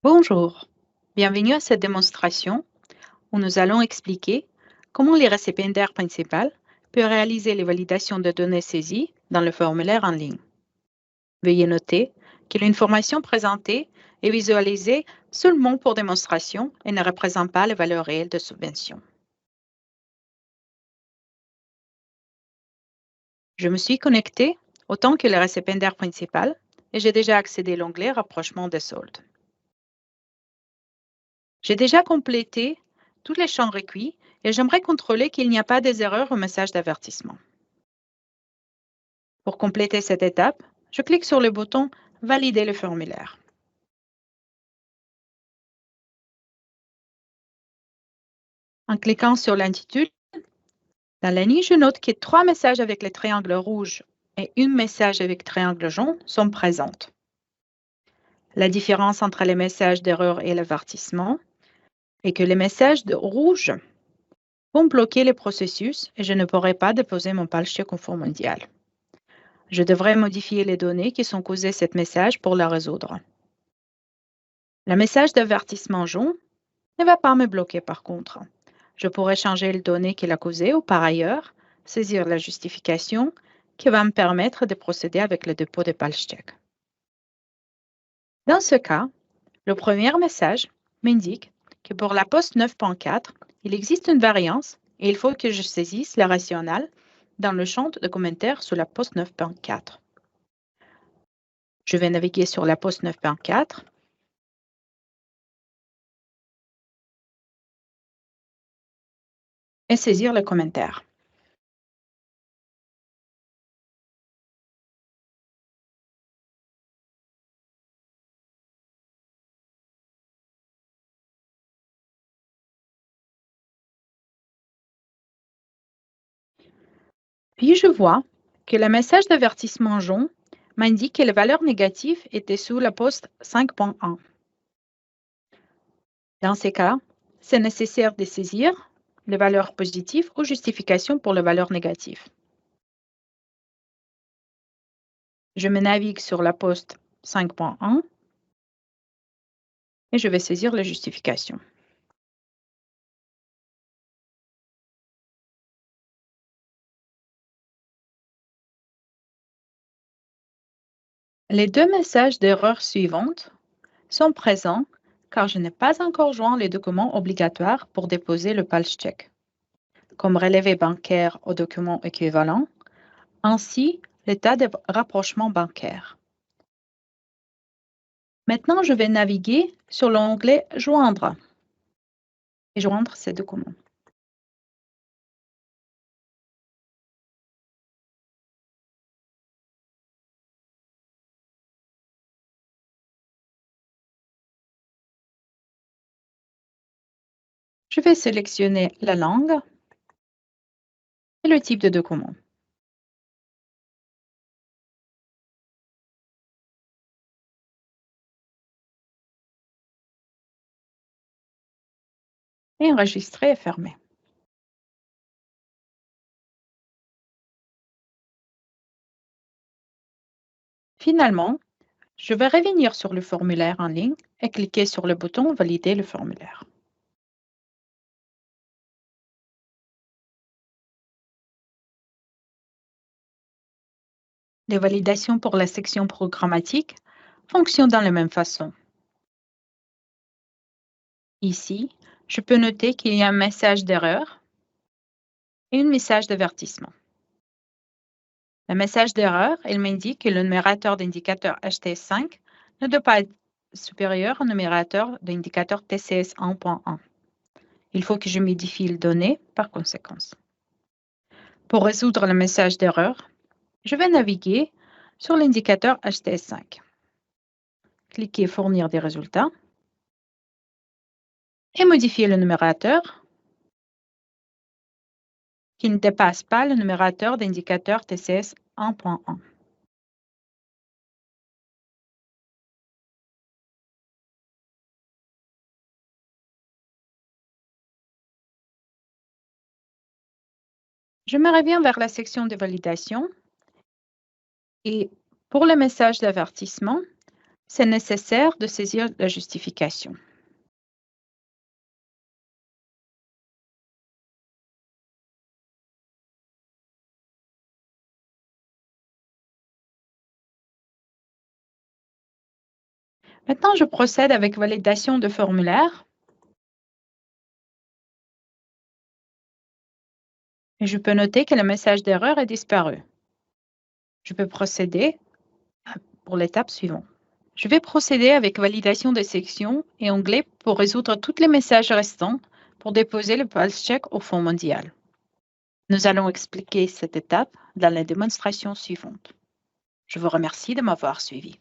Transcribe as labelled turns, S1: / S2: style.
S1: Bonjour, bienvenue à cette démonstration où nous allons expliquer comment le récipiendaire principal peut réaliser les validations de données saisies dans le formulaire en ligne. Veuillez noter que l'information présentée est visualisée seulement pour démonstration et ne représente pas les valeurs réelles de subvention. Je me suis connectée autant que le récipiendaire principal et j'ai déjà accédé à l'onglet Rapprochement des soldes. J'ai déjà complété tous les champs requis et j'aimerais contrôler qu'il n'y a pas des erreurs au message d'avertissement. Pour compléter cette étape, je clique sur le bouton Valider le formulaire. En cliquant sur l'intitulé, dans la niche, je note que 3 messages avec les triangles rouges et un message avec triangle jaune sont présents. La différence entre les messages d'erreur et l'avertissement est que les messages de rouge vont bloquer le processus et je ne pourrai pas déposer mon PAL-chèque au Fonds mondial. Je devrais modifier les données qui sont causées ce message pour la résoudre. Le message d'avertissement jaune ne va pas me bloquer par contre. Je pourrais changer les données qu'il a causées ou par ailleurs saisir la justification qui va me permettre de procéder avec le dépôt de PAL-chèque. Dans ce cas, le premier message m'indique que pour la poste 9.4, il existe une variance et il faut que je saisisse la rationale dans le champ de commentaires sur la poste 9.4. Je vais naviguer sur la poste 9.4 et saisir le commentaire. Puis je vois que le message d'avertissement jaune m'indique que les valeurs négatives étaient sous la poste 5.1. Dans ces cas, c'est nécessaire de saisir les valeurs positives ou justifications pour les valeurs négatives. Je me navigue sur la poste 5.1 et je vais saisir les justifications. Les deux messages d'erreur suivantes sont présents car je n'ai pas encore joint les documents obligatoires pour déposer le PAL-chèque, comme relevé bancaire au document équivalent, ainsi l'état de rapprochement bancaire. Maintenant, je vais naviguer sur l'onglet Joindre et joindre ces documents. Je vais sélectionner la langue et le type de document. Et enregistrer et fermer. Finalement, je vais revenir sur le formulaire en ligne et cliquer sur le bouton Valider le formulaire. Les validations pour la section programmatique fonctionnent de la même façon. Ici, je peux noter qu'il y a un message d'erreur et un message d'avertissement. Le message d'erreur, il m'indique que le numérateur d'indicateur HTS5 ne doit pas être supérieur au numérateur d'indicateur TCS 1.1. Il faut que je modifie les données par conséquence. Pour résoudre le message d'erreur, je vais naviguer sur l'indicateur HTS5. Cliquez Fournir des résultats et modifier le numérateur qui ne dépasse pas le numérateur d'indicateur TCS 1.1. Je me reviens vers la section de validation et pour le message d'avertissement, c'est nécessaire de saisir la justification. Maintenant, je procède avec validation de formulaire et je peux noter que le message d'erreur est disparu. Je peux procéder pour l'étape suivante. Je vais procéder avec validation des sections et onglet pour résoudre tous les messages restants pour déposer le pulse check au Fonds mondial. Nous allons expliquer cette étape dans la démonstration suivante. Je vous remercie de m'avoir suivi.